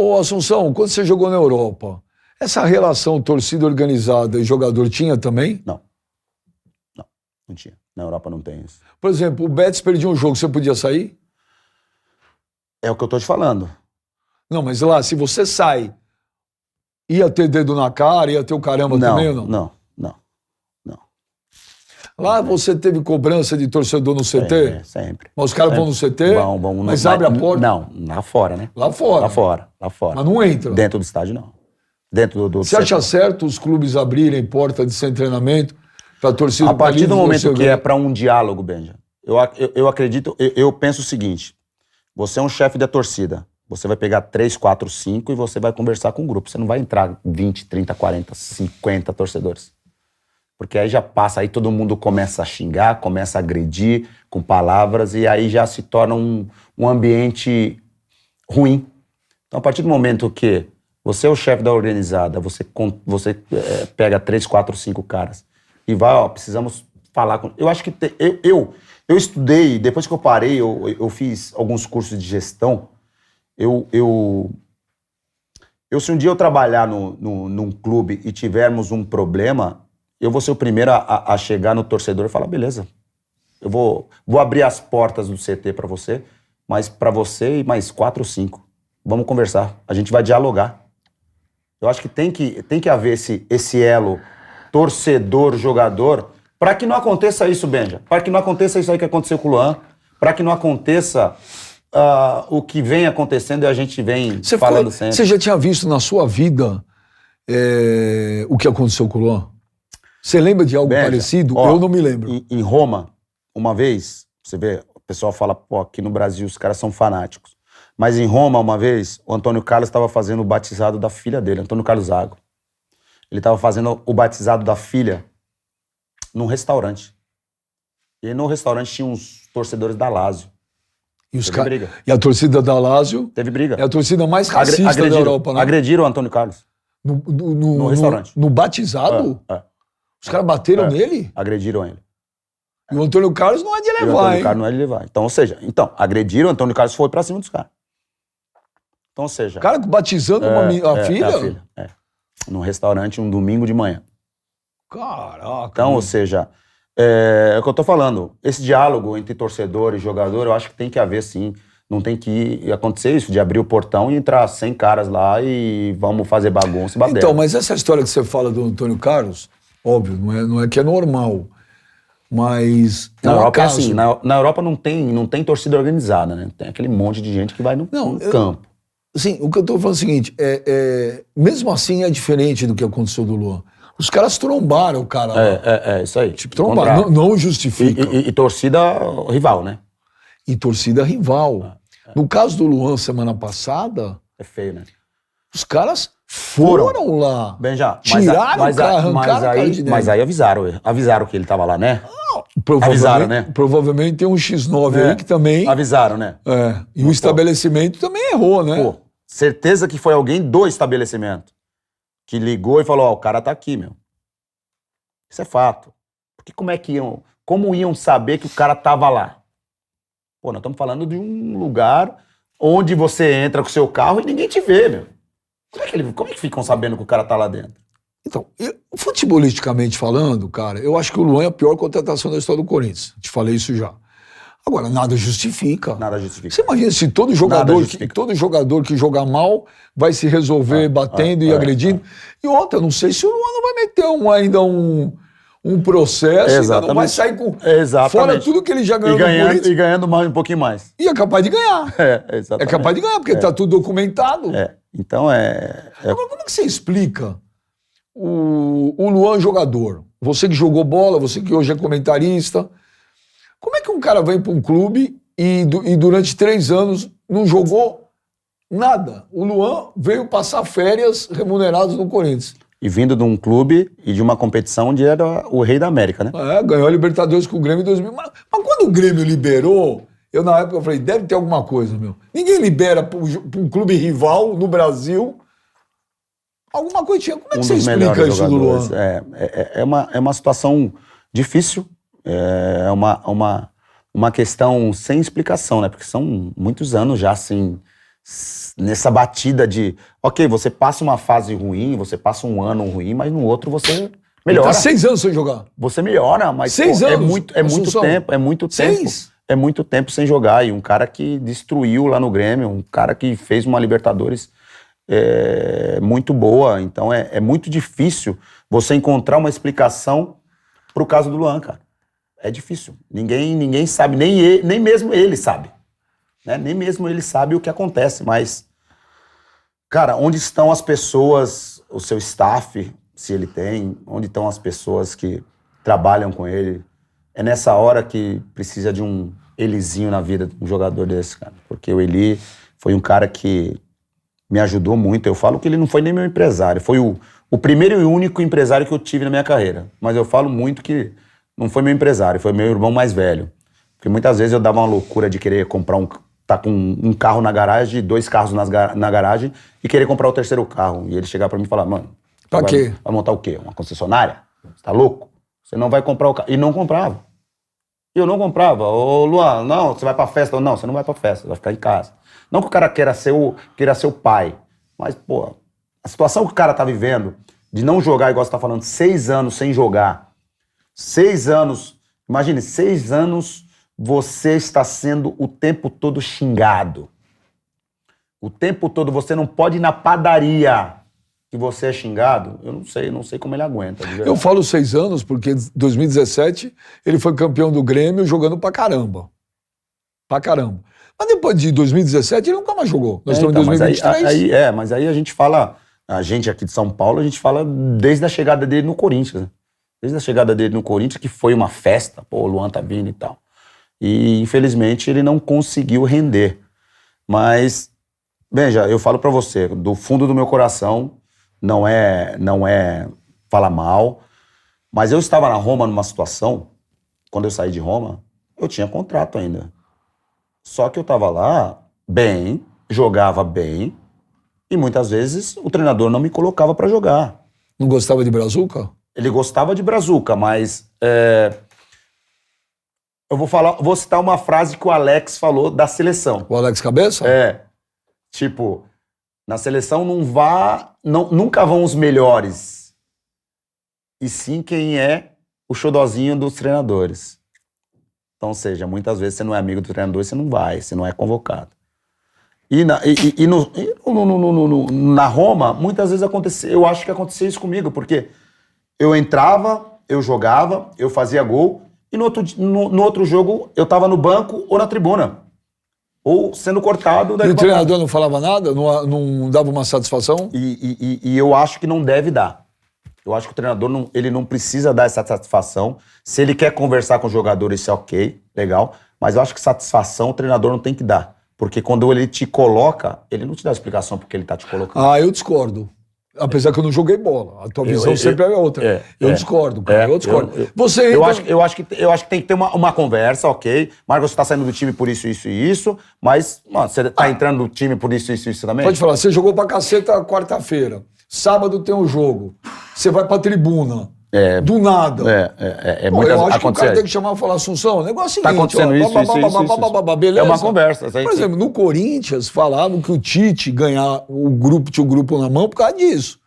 Ô, Assunção, quando você jogou na Europa, essa relação torcida organizada e jogador tinha também? Não. Não tinha. Na Europa não tem isso. Por exemplo, o Betis perdia um jogo, você podia sair? É o que eu tô te falando. Não, mas lá, se você sai, ia ter dedo na cara, ia ter o caramba também ou não? Não. Lá você teve cobrança de torcedor no CT? Sempre. Mas os caras vão no CT? Vão. Mas abre a porta? Não, lá fora, né? Lá fora? Lá fora. Mas não entra? Dentro do estádio, não. Dentro do Você acha certo os clubes abrirem porta de sem treinamento para torcida? A partir do momento que é para um diálogo, Benja, eu acredito, eu penso o seguinte, você é um chefe da torcida, você vai pegar 3, 4, 5 e você vai conversar com o grupo. Você não vai entrar 20, 30, 40, 50 torcedores. Porque aí já passa, aí todo mundo começa a xingar, começa a agredir com palavras e aí já se torna um ambiente ruim. Então, a partir do momento que você é o chefe da organizada, você pega 3, 4, 5 caras e vai, ó, precisamos falar com... Eu acho que... Eu estudei, depois que eu parei, eu fiz alguns cursos de gestão. Se um dia eu trabalhar num clube e tivermos um problema, eu vou ser o primeiro a chegar no torcedor e falar, beleza, eu vou abrir as portas do CT para você, mas para você e mais 4 ou 5. Vamos conversar, a gente vai dialogar. Eu acho que tem que haver esse elo torcedor-jogador para que não aconteça isso, Benja. Para que não aconteça isso aí que aconteceu com o Luan. Para que não aconteça o que vem acontecendo e a gente vem falando sempre. Você já tinha visto na sua vida o que aconteceu com o Luan? Você lembra de algo parecido? Ó, eu não me lembro. Em Roma, uma vez, você vê, o pessoal fala, pô, aqui no Brasil os caras são fanáticos. Mas em Roma, uma vez, o Antônio Carlos estava fazendo o batizado da filha dele, Antônio Carlos Zago. Ele estava fazendo o batizado da filha num restaurante. E no restaurante tinha uns torcedores da Lazio. Teve briga. E a torcida da Lazio... Teve briga. É a torcida mais racista da Europa, né? Agrediram o Antônio Carlos. No restaurante. No batizado? Os caras bateram nele? Agrediram ele. E o Antônio Carlos não é de levar, hein? O Antônio Carlos não é de levar. Então, ou seja, agrediram, o Antônio Carlos foi pra cima dos caras. Então, ou seja... O cara batizando a filha? A filha, num restaurante, um domingo de manhã. Caraca. Então, ou seja, é o que eu tô falando. Esse diálogo entre torcedor e jogador, eu acho que tem que haver, sim. Não tem que acontecer isso, de abrir o portão e entrar 100 caras lá e vamos fazer bagunça e baderna. Então, mas essa história que você fala do Antônio Carlos, óbvio, não é que é normal, mas... Na Europa é assim, na Europa não tem torcida organizada, né? Tem aquele monte de gente que vai no campo. Sim, o que eu tô falando é o seguinte, mesmo assim é diferente do que aconteceu do Luan. Os caras trombaram o cara lá. Isso aí. Tipo, trombaram, não justifica. E torcida rival, né? E torcida rival. No caso do Luan, semana passada... É feio, né? Os caras foram lá. Benja, tiraram o cara, arrancaram o cara de dentro. Mas aí avisaram que ele tava lá, né? Avisaram, né? Provavelmente tem um X9 aí que também... Avisaram, né? E o estabelecimento também errou, né? Pô, certeza que foi alguém do estabelecimento que ligou e falou, ó, o cara tá aqui, meu. Isso é fato. Porque como iam saber que o cara tava lá? Pô, nós estamos falando de um lugar onde você entra com o seu carro e ninguém te vê, meu. Como é que ficam sabendo que o cara tá lá dentro? Então, futebolisticamente falando, cara, eu acho que o Luan é a pior contratação da história do Corinthians. Te falei isso já. Agora, nada justifica. Nada justifica. Você imagina se todo jogador que jogar mal vai se resolver batendo e agredindo. E outra, não sei se o Luan não vai meter ainda um processo, ainda não vai sair com fora tudo que ele já ganhou no Corinthians. E ganhando um pouquinho mais. E é capaz de ganhar. Exatamente. É capaz de ganhar, porque tá tudo documentado. Então Agora, como é que você explica o Luan jogador? Você que jogou bola, você que hoje é comentarista. Como é que um cara vem para um clube e durante 3 anos não jogou nada? O Luan veio passar férias remuneradas no Corinthians. E vindo de um clube e de uma competição onde era o rei da América, né? Ganhou a Libertadores com o Grêmio em 2000. Mas quando o Grêmio liberou, na época eu falei, deve ter alguma coisa, meu. Ninguém libera para um clube rival no Brasil. Alguma coisa tinha. Como é que você explica isso do Luan? É uma situação difícil. É uma questão sem explicação, né? Porque são muitos anos já sem nessa batida de, ok, você passa uma fase ruim, você passa um ano ruim, mas no outro você melhora. Ele tá 6 anos sem jogar. Você melhora, mas 6 pô, anos, é muito tempo, é muito tempo. 6? É muito tempo sem jogar. E um cara que destruiu lá no Grêmio, um cara que fez uma Libertadores muito boa. Então é muito difícil você encontrar uma explicação pro caso do Luan, cara. É difícil. Ninguém sabe, nem mesmo ele sabe. Né? Nem mesmo ele sabe o que acontece. Mas, cara, onde estão as pessoas, o seu staff, se ele tem, onde estão as pessoas que trabalham com ele? É nessa hora que precisa de um Elizinho na vida de um jogador desse, cara. Porque o Eli foi um cara que me ajudou muito. Eu falo que ele não foi nem meu empresário. Foi o primeiro e único empresário que eu tive na minha carreira. Mas eu falo muito que não foi meu empresário, foi meu irmão mais velho. Porque muitas vezes eu dava uma loucura de querer comprar tá com um carro na garagem, 2 carros na garagem e querer comprar o 3º carro. E ele chegava pra mim e falar, mano, pra quê? Vai montar o quê? Uma concessionária? Você tá louco? Você não vai comprar o carro. E não comprava. E eu não comprava. Ô, Luan, não, você vai pra festa. Não, você não vai pra festa, você vai ficar em casa. Não que o cara queira ser o pai, mas, pô, a situação que o cara tá vivendo, de não jogar, igual você tá falando, 6 anos sem jogar, 6 anos, imagine, 6 anos você está sendo o tempo todo xingado. O tempo todo você não pode ir na padaria que você é xingado. Eu não sei como ele aguenta. Eu falo 6 anos porque em 2017 ele foi campeão do Grêmio jogando pra caramba. Pra caramba. Mas depois de 2017 ele nunca mais jogou. Nós estamos em 2023. Mas aí a gente fala, a gente aqui de São Paulo, a gente fala desde a chegada dele no Corinthians, né? Desde a chegada dele no Corinthians, que foi uma festa, pô, o Luan tá vindo e tal. E, infelizmente, ele não conseguiu render. Mas, veja, eu falo pra você, do fundo do meu coração, não é falar mal, mas eu estava na Roma numa situação, quando eu saí de Roma, eu tinha contrato ainda. Só que eu tava lá bem, jogava bem, e muitas vezes o treinador não me colocava pra jogar. Não gostava de brazuca? Ele gostava de brazuca, mas eu vou citar uma frase que o Alex falou da seleção. O Alex Cabeça? Tipo, na seleção nunca vão os melhores, e sim quem é o xodozinho dos treinadores. Então, ou seja, muitas vezes você não é amigo do treinador, você não vai, você não é convocado. E na Roma, muitas vezes acontecia, eu acho que acontecia isso comigo, porque eu entrava, eu jogava, eu fazia gol, e no outro jogo eu tava no banco ou na tribuna. Ou sendo cortado. E o treinador não falava nada? Não dava uma satisfação? E eu acho que não deve dar. Eu acho que o treinador ele não precisa dar essa satisfação. Se ele quer conversar com o jogador, isso é ok, legal. Mas eu acho que satisfação o treinador não tem que dar. Porque quando ele te coloca, ele não te dá explicação porque ele tá te colocando. Ah, eu discordo. Apesar que eu não joguei bola. A tua visão sempre é outra. Eu discordo, cara. Eu discordo. Eu acho que tem que ter uma conversa, ok. Marcos, você tá saindo do time por isso, isso e isso. Mas, mano, você tá entrando no time por isso, isso e isso também? Pode falar, você jogou pra caceta quarta-feira. Sábado tem um jogo. Você vai pra tribuna. Do nada. Eu acho que o cara tem que chamar e falar, Assunção, o negócio é o seguinte. Tá acontecendo isso. Beleza? É uma conversa. Por exemplo, no Corinthians falavam que o Tite ganhar tinha o grupo na mão por causa disso.